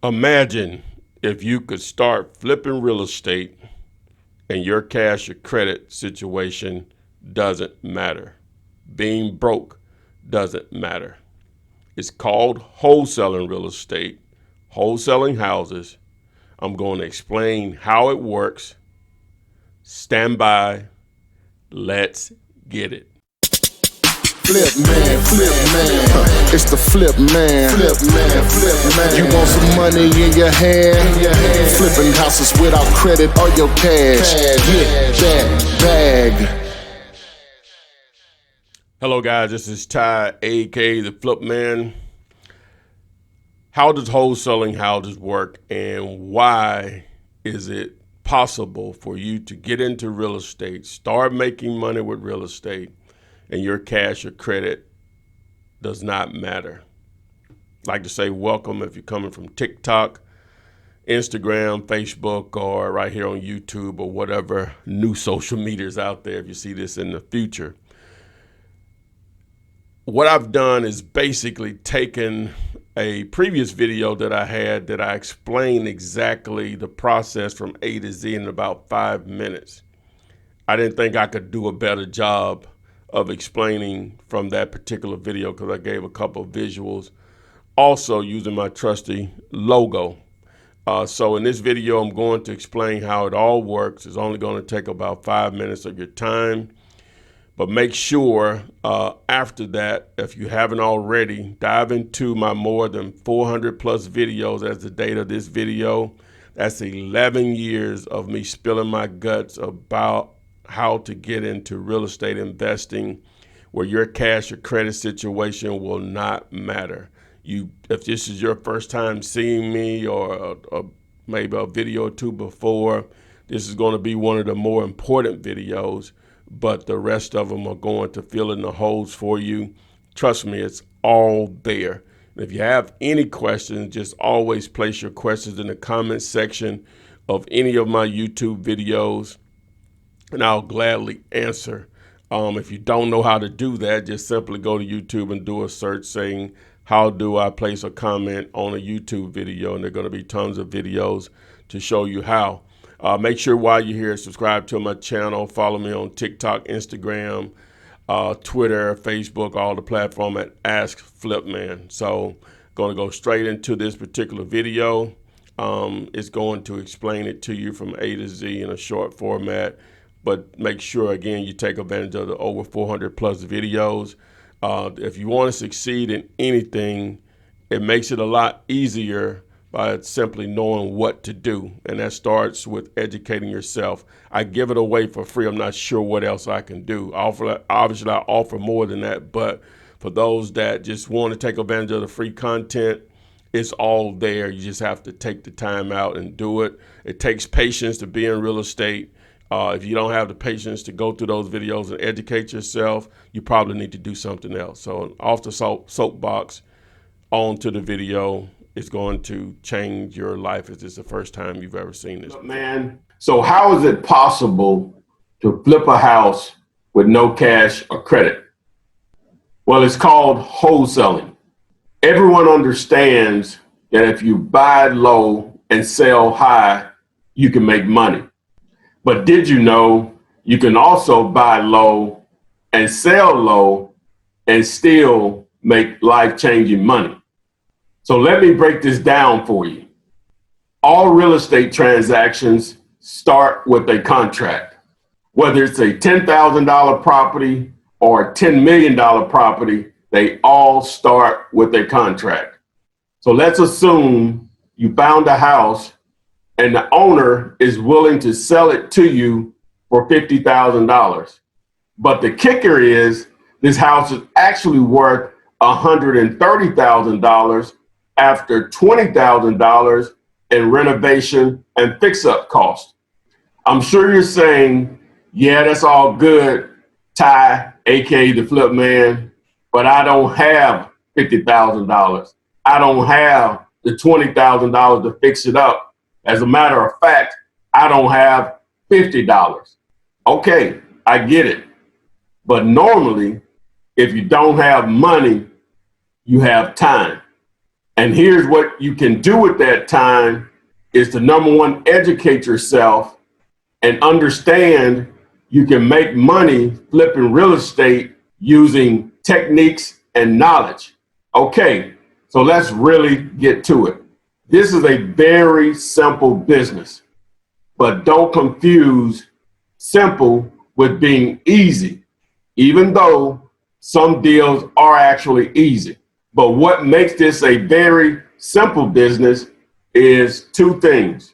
Imagine if you could start flipping real estate and your cash or credit situation doesn't matter. Being broke doesn't matter. It's called wholesaling real estate, wholesaling houses. I'm going to explain how it works. Stand by. Let's get it. Flip man, it's the flip man. Flip man. You want some money in your hand? Flipping houses without credit or your cash. Get that bag. Hello guys, this is Ty, aka the Flip Man. How does wholesaling houses work, and why is it possible for you to get into real estate, start making money with real estate, and your cash or credit does not matter? I'd like to say welcome if you're coming from TikTok, Instagram, Facebook, or right here on YouTube or whatever new social media is out there if you see this in the future. What I've done is basically taken a previous video that I had that I explained exactly the process from A to Z in about 5 minutes. I didn't think I could do a better job of explaining from that particular video because I gave a couple of visuals, also using my trusty logo. So in this video, I'm going to explain how it all works. It's only going to take about 5 minutes of your time. But make sure after that, if you haven't already, dive into my more than 400 plus videos as the date of this video. That's 11 years of me spilling my guts about how to get into real estate investing where your cash or credit situation will not matter. If this is your first time seeing me or maybe a video or two before, this is going to be one of the more important videos, but the rest of them are going to fill in the holes for you. Trust me, it's all there. And if you have any questions, just always place your questions in the comment section of any of my YouTube videos, and I'll gladly answer. If you don't know how to do that, just simply go to YouTube and do a search saying, how do I place a comment on a YouTube video? And there are going to be tons of videos to show you how. Make sure while you're here, subscribe to my channel, follow me on TikTok, Instagram, Twitter, Facebook, all the platform at Ask Flipman. So going to go straight into this particular video. It's going to explain it to you from A to Z in a short format, but make sure, again, you take advantage of the over 400 plus videos. If you want to succeed in anything, it makes it a lot easier by simply knowing what to do. And that starts with educating yourself. I give it away for free. I'm not sure what else I can do. Obviously, I offer more than that. But for those that just want to take advantage of the free content, it's all there. You just have to take the time out and do it. It takes patience to be in real estate. If you don't have the patience to go through those videos and educate yourself, you probably need to do something else. So off the soapbox, on to the video. It's going to change your life if this is the first time you've ever seen this. Man, so how is it possible to flip a house with no cash or credit? Well, it's called wholesaling. Everyone understands that if you buy low and sell high, you can make money. But did you know you can also buy low and sell low and still make life-changing money? So let me break this down for you. All real estate transactions start with a contract. Whether it's a $10,000 property or a $10 million property, they all start with a contract. So let's assume you found a house and the owner is willing to sell it to you for $50,000. But the kicker is this house is actually worth $130,000 after $20,000 in renovation and fix-up costs. I'm sure you're saying, yeah, that's all good, Ty, aka the Flip Man, but I don't have $50,000. I don't have the $20,000 to fix it up. As a matter of fact, I don't have $50. Okay, I get it. But normally, if you don't have money, you have time. And here's what you can do at that time is to, number one, educate yourself and understand you can make money flipping real estate using techniques and knowledge. Okay, so let's really get to it. This is a very simple business, but don't confuse simple with being easy, even though some deals are actually easy. But what makes this a very simple business is two things: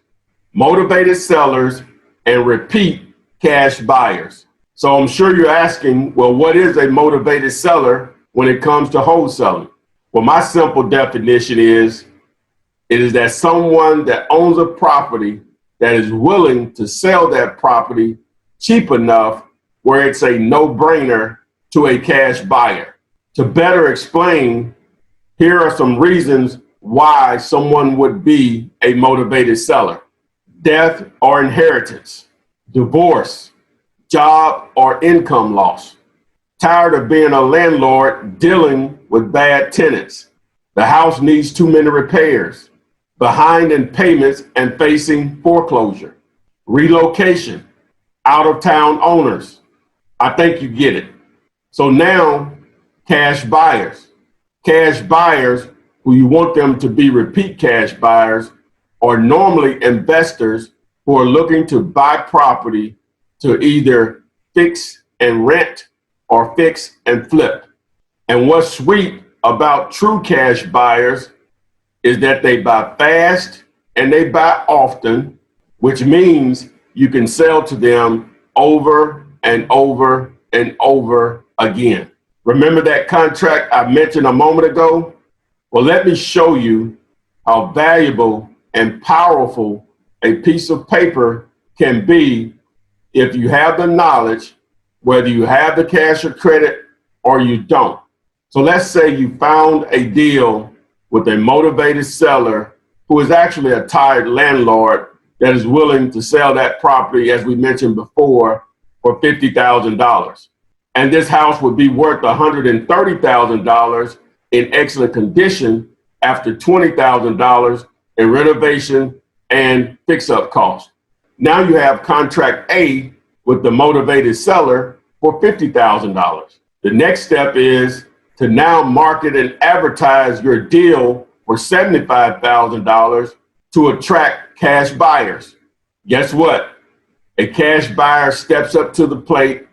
motivated sellers and repeat cash buyers. So I'm sure you're asking, well, what is a motivated seller when it comes to wholesaling? Well, my simple definition is, it is that someone that owns a property that is willing to sell that property cheap enough where it's a no-brainer to a cash buyer. To better explain, here are some reasons why someone would be a motivated seller: death or inheritance, divorce, job or income loss, tired of being a landlord dealing with bad tenants, the house needs too many repairs, behind in payments and facing foreclosure, relocation, out of town owners. I think you get it. So now, cash buyers. Cash buyers, who you want them to be repeat cash buyers, are normally investors who are looking to buy property to either fix and rent or fix and flip. And what's sweet about true cash buyers is that they buy fast and they buy often, which means you can sell to them over and over and over again. Remember that contract I mentioned a moment ago? Well, let me show you how valuable and powerful a piece of paper can be if you have the knowledge, whether you have the cash or credit or you don't. So let's say you found a deal with a motivated seller who is actually a tired landlord that is willing to sell that property, as we mentioned before, for $50,000. And this house would be worth $130,000 in excellent condition after $20,000 in renovation and fix-up costs. Now you have contract A with the motivated seller for $50,000. The next step is to now market and advertise your deal for $75,000 to attract cash buyers. Guess what? A cash buyer steps up to the plate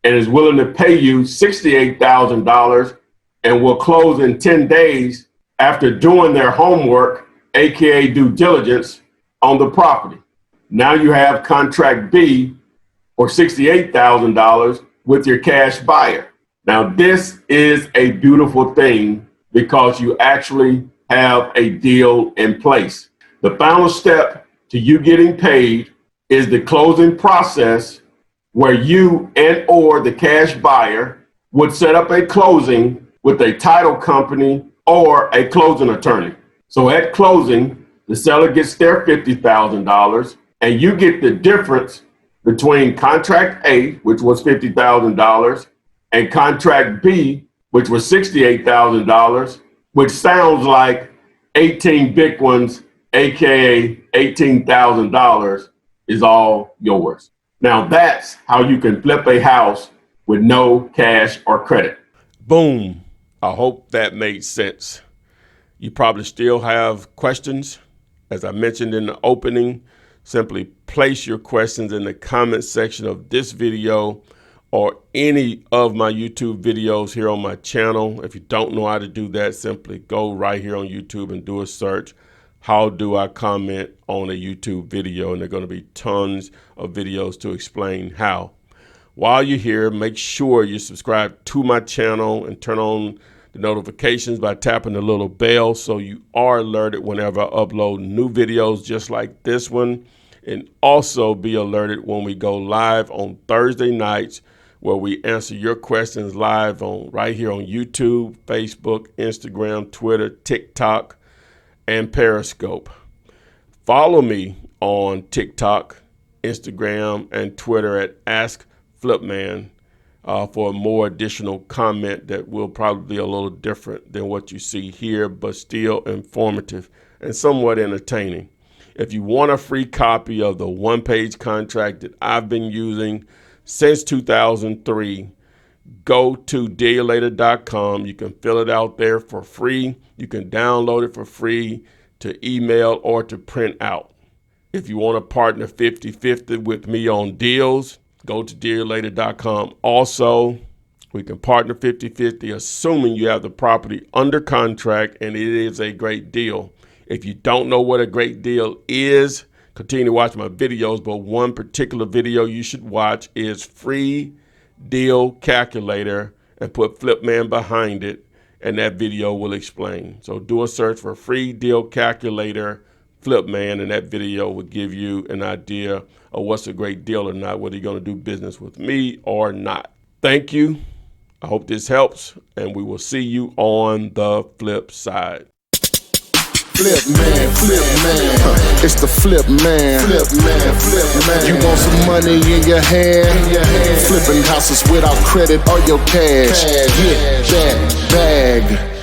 and is willing to pay you $68,000 and will close in 10 days after doing their homework, aka due diligence, on the property. Now you have contract B for $68,000 with your cash buyer. Now this is a beautiful thing because you actually have a deal in place. The final step to you getting paid is the closing process, where you and or the cash buyer would set up a closing with a title company or a closing attorney. So at closing, the seller gets their $50,000 and you get the difference between contract A, which was $50,000, and contract B, which was $68,000, which sounds like 18 big ones, aka $18,000, is all yours. Now that's how you can flip a house with no cash or credit. Boom. I hope that made sense. You probably still have questions. As I mentioned in the opening, simply place your questions in the comment section of this video or any of my YouTube videos here on my channel. If you don't know how to do that, simply go right here on YouTube and do a search. How do I comment on a YouTube video? And there are going to be tons of videos to explain how. While you're here, make sure you subscribe to my channel and turn on the notifications by tapping the little bell so you are alerted whenever I upload new videos just like this one. And also be alerted when we go live on Thursday nights, where we answer your questions live on right here on YouTube, Facebook, Instagram, Twitter, TikTok, and Periscope. Follow me on TikTok, Instagram, and Twitter at Ask Flipman. for a more additional comment that will probably be a little different than what you see here, but still informative and somewhat entertaining. If you want a free copy of the one-page contract that I've been using since 2003, go to dealyourlater.com. You can fill it out there for free. You can download it for free to email or to print out. If you want to partner 50-50 with me on deals, go to dealyourlater.com. Also, we can partner 50-50, assuming you have the property under contract and it is a great deal. If you don't know what a great deal is, continue to watch my videos, but one particular video you should watch is Free Deal Calculator, and put Flip Man behind it, and that video will explain. So do a search for Free Deal Calculator, Flip Man, and that video will give you an idea of what's a great deal or not, whether you're going to do business with me or not. Thank you. I hope this helps, and we will see you on the flip side. Flip man, it's the flip man. You want some money in your hand? Flipping houses without credit or your cash. Get that bag.